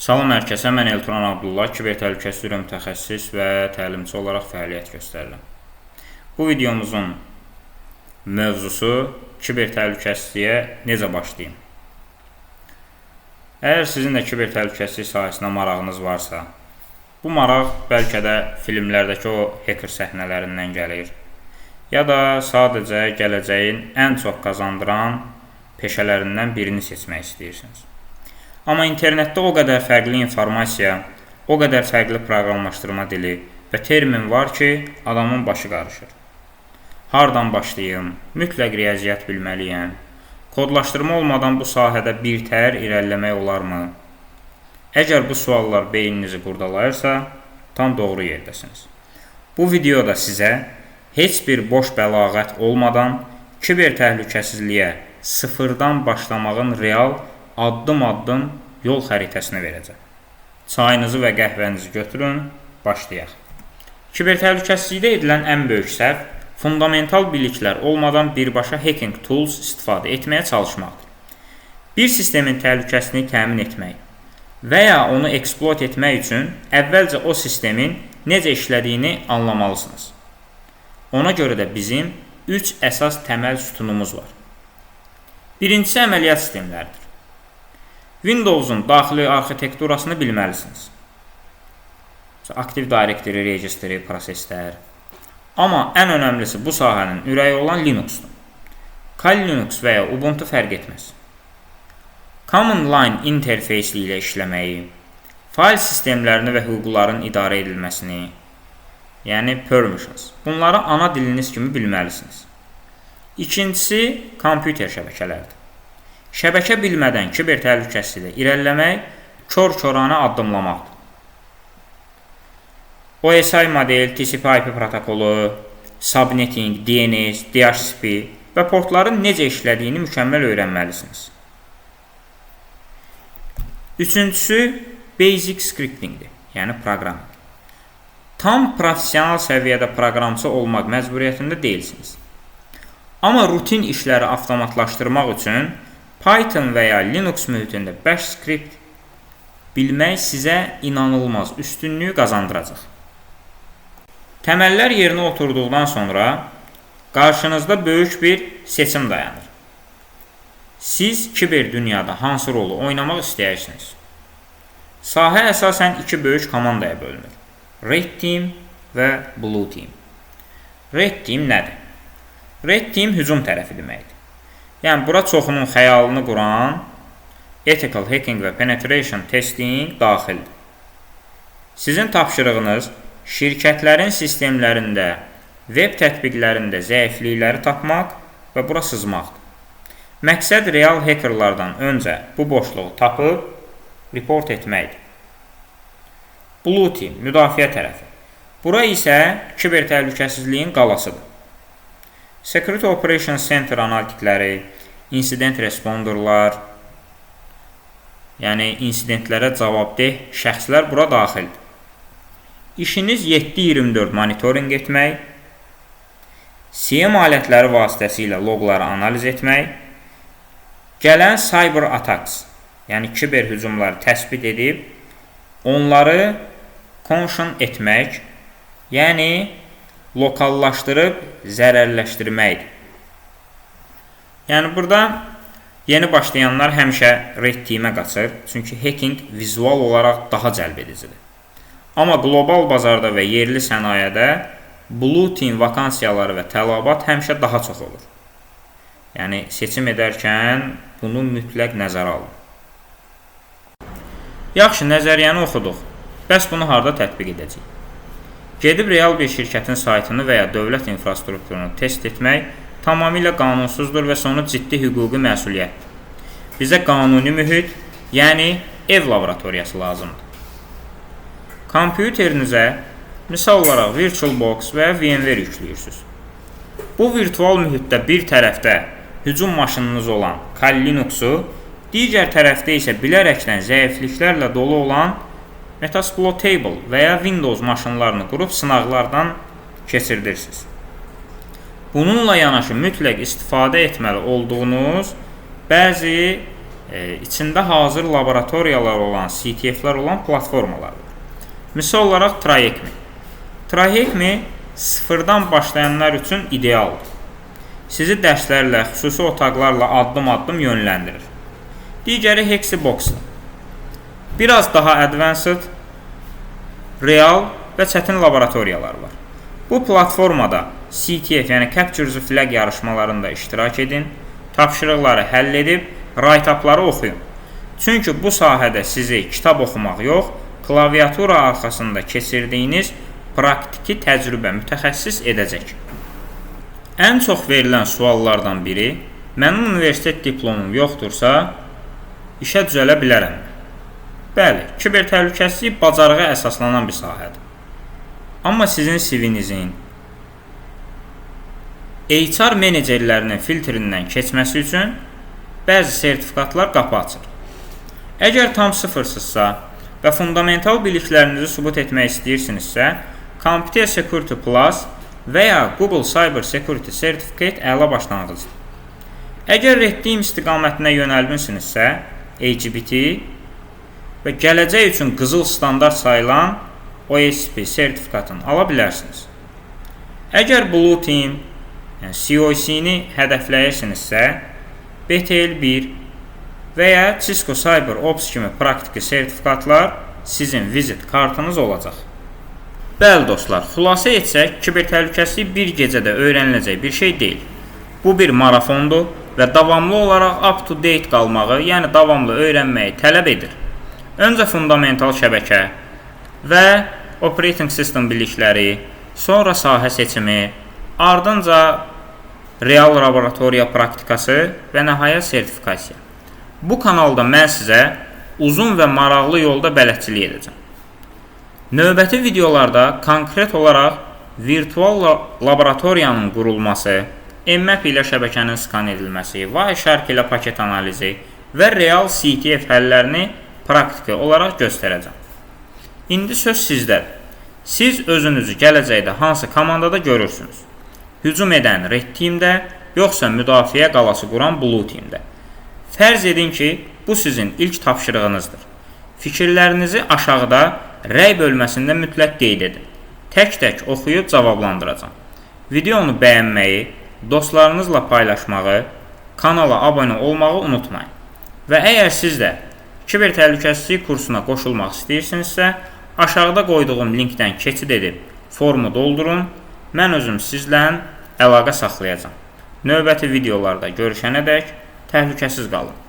Salam hər kəsə, mən Elturan Abdullah, kiber təhlükəsizlik üzrə mütəxəssis və təlimçi olaraq fəaliyyət göstərirəm. Bu videomuzun mövzusu kiber təhlükəsizliyə necə başlayım? Əgər sizin də kiber təhlükəsizlik sahəsinə marağınız varsa, bu maraq bəlkə də filmlərdəki o hacker səhnələrindən gəlir, ya da sadəcə gələcəyin ən çox qazandıran peşələrindən birini seçmək istəyirsiniz. Amma internetdə o qədər fərqli informasiya, o qədər fərqli proqramlaşdırma dili və termin var ki, adamın başı qarışır. Hardan başlayım? Mütləq riyaziyyat bilməliyəm. Kodlaşdırma olmadan bu sahədə birtəhər irəliləmək olarmı? Əgər bu suallar beyninizi qurdalayırsa, tam doğru yerdəsiniz. Bu videoda sizə heç bir boş bəlağət olmadan kiber təhlükəsizliyə sıfırdan başlamağın real addım-addım yol xəritəsini verəcəm. Çayınızı və qəhvənizi götürün, başlayaq. Kiber təhlükəsizlikdə edilən ən böyük səhv fundamental biliklər olmadan birbaşa hacking tools istifadə etməyə çalışmaqdır. Bir sistemin təhlükəsizliyini təmin etmək və ya onu eksploat etmək üçün əvvəlcə o sistemin necə işlədiyini anlamalısınız. Ona görə də bizim 3 əsas təməl sütunumuz var. Birincisi əməliyyat sistemləridir. Windows'un daxili arxitekturasını bilməlisiniz. Active Directory, registry, proseslər. Amma ən önəmlisi bu sahənin ürəyi olan Linux'dur. Kali Linux və ya Ubuntu fərq etməz. Command Line interfeysi ilə işləməyi, fail sistemlərini və hüquqların idarə edilməsini, yəni permissions, bunları ana diliniz kimi bilməlisiniz. İkincisi, kompüter şəbəkələrdir. Şəbəkə bilmədən kiber təhlükəsizliklə irəliləmək kör-körənə addımlamaqdır. OSI model, TCP/IP protokolu, subnetting, DNS, DHCP və portların necə işlədiyini mükəmməl öyrənməlisiniz. Üçüncüsü, basic scriptingdir, yəni proqraming. Tam profesional səviyyədə proqramçı olmaq məcburiyyətində deyilsiniz. Amma rutin işləri avtomatlaşdırmaq üçün Python və ya Linux mühitində bash script bilmək sizə inanılmaz üstünlüyü qazandıracaq. Təməllər yerinə oturduqdan sonra qarşınızda böyük bir seçim dayanır. Siz kiber dünyada hansı rolu oynamaq istəyirsiniz? Sahə əsasən iki böyük komandaya bölünür. Red Team və Blue Team. Red Team nədir? Red Team hücum tərəfi deməkdir. Yəni, bura çoxunun xəyalını quran ethical hacking və penetration testing daxildir. Sizin tapşırığınız şirkətlərin sistemlərində, web tətbiqlərində zəiflikləri tapmaq və bura sızmaqdır. Məqsəd real hackerlardan öncə bu boşluğu tapıb report etməkdir. Blue Team, müdafiə tərəfi. Bura isə kiber təhlükəsizliyin qalasıdır. Security Operations Center analitikləri, incident responderlar, yəni insidentlərə cavabdeh şəxslər bura daxildir. İşiniz 7/24 monitoring etmək, CM alətləri vasitəsilə loqları analiz etmək, gələn cyber attacks, yəni kiber hücumları təsbit edib, onları contion etmək, yəni lokallaşdırıb zərərləşdirməkdir. Yəni, burada yeni başlayanlar həmişə Red Team-ə qaçır, çünki hacking vizual olaraq daha cəlb edicidir. Amma qlobal bazarda və yerli sənayədə Blue Team vakansiyaları və tələbat həmişə daha çox olur. Yəni, seçim edərkən bunu mütləq nəzərə alın. Yaxşı, nəzəriyyəni oxuduq. Bəs bunu harda tətbiq edəcəyik? Gedib real bir şirkətin saytını və ya dövlət infrastrukturunu test etmək tamamilə qanunsuzdur və sonu ciddi hüquqi məsuliyyətdir. Bizə qanuni mühit, yəni ev laboratoriyası lazımdır. Kompüterinizə, misal olaraq VirtualBox və ya VMware yükləyirsiniz. Bu virtual mühitdə bir tərəfdə hücum maşınınız olan Kali Linux'u, digər tərəfdə isə bilərəkdən zəifliklərlə dolu olan Metasploitable və ya Windows maşınlarını qurub sınaqlardan keçirdirsiniz. Bununla yanaşı mütləq istifadə etməli olduğunuz bəzi içində hazır laboratoriyalar olan, CTF-lər olan platformalardır. Misal olaraq Trayekmi. Trayekmi sıfırdan başlayanlar üçün idealdır. Sizi dərslərlə, xüsusi otaqlarla addım-addım yönləndirir. Digəri Hexibox-dır. Biraz daha advanced, real və çətin laboratoriyalar var. Bu platformada CTF, yəni Capture the Flag yarışmalarında iştirak edin, tapşırıqları həll edib, write-up'ları oxuyun. Çünki bu sahədə sizi kitab oxumaq yox, klaviatura arxasında keçirdiyiniz praktiki təcrübə mütəxəssis edəcək. Ən çox verilən suallardan biri, mənim universitet diplomum yoxdursa, işə düzələ bilərəm. Bəli, kibertəhlükəsizlik bacarığa əsaslanan bir sahədir. Amma sizin CV-nizin HR menecerlərinin filtrindən keçməsi üçün bəzi sertifikatlar qapı açır. Əgər tam sıfırsızsa və fundamental biliklərinizi sübut etmək istəyirsinizsə, Computer Security Plus və ya Google Cyber Security Certificate əla başlanğıcdır. Əgər Red Team istiqamətinə yönəlmişsinizsə, LGBT və gələcək üçün qızıl standart sayılan OSP sertifikatını ala bilərsiniz. Əgər Blue Team, yəni COC-ni hədəfləyirsinizsə, BTL1 və ya Cisco Cyber Ops kimi praktiki sertifikatlar sizin vizit kartınız olacaq. Bəli dostlar, xülasə etsək, kibertəhlükəsizlik bir gecədə öyrəniləcək bir şey deyil. Bu bir marafondur və davamlı olaraq up-to-date qalmağı, yəni davamlı öyrənməyi tələb edir. Öncə fundamental şəbəkə və operating system bilikləri, sonra sahə seçimi, ardınca real laboratoriya praktikası və nəhayət sertifikasiya. Bu kanalda mən sizə uzun və maraqlı yolda bələdçilik edəcəm. Növbəti videolarda konkret olaraq virtual laboratoriyanın qurulması, MMAP ilə şəbəkənin skan edilməsi, Wireshark ilə paket analizi və real CTF həllərini praktiki olaraq göstərəcəm. İndi söz sizdədir. Siz özünüzü gələcəkdə hansı komandada görürsünüz? Hücum edən Red Teamdə, yoxsa müdafiə qalası quran Blue Teamdə? Fərz edin ki, bu sizin ilk tapşırığınızdır. Fikirlərinizi aşağıda rəy bölməsində mütləq qeyd edin. Tək-tək oxuyub cavablandıracağam. Videonu bəyənməyi, dostlarınızla paylaşmağı, kanala abunə olmağı unutmayın. Və əgər siz də kibertəhlükəsizlik kursuna qoşulmaq istəyirsinizsə, aşağıda qoyduğum linkdən keçid edib formu doldurun. Mən özüm sizlə əlaqə saxlayacağam. Növbəti videolarda görüşənədək təhlükəsiz qalın.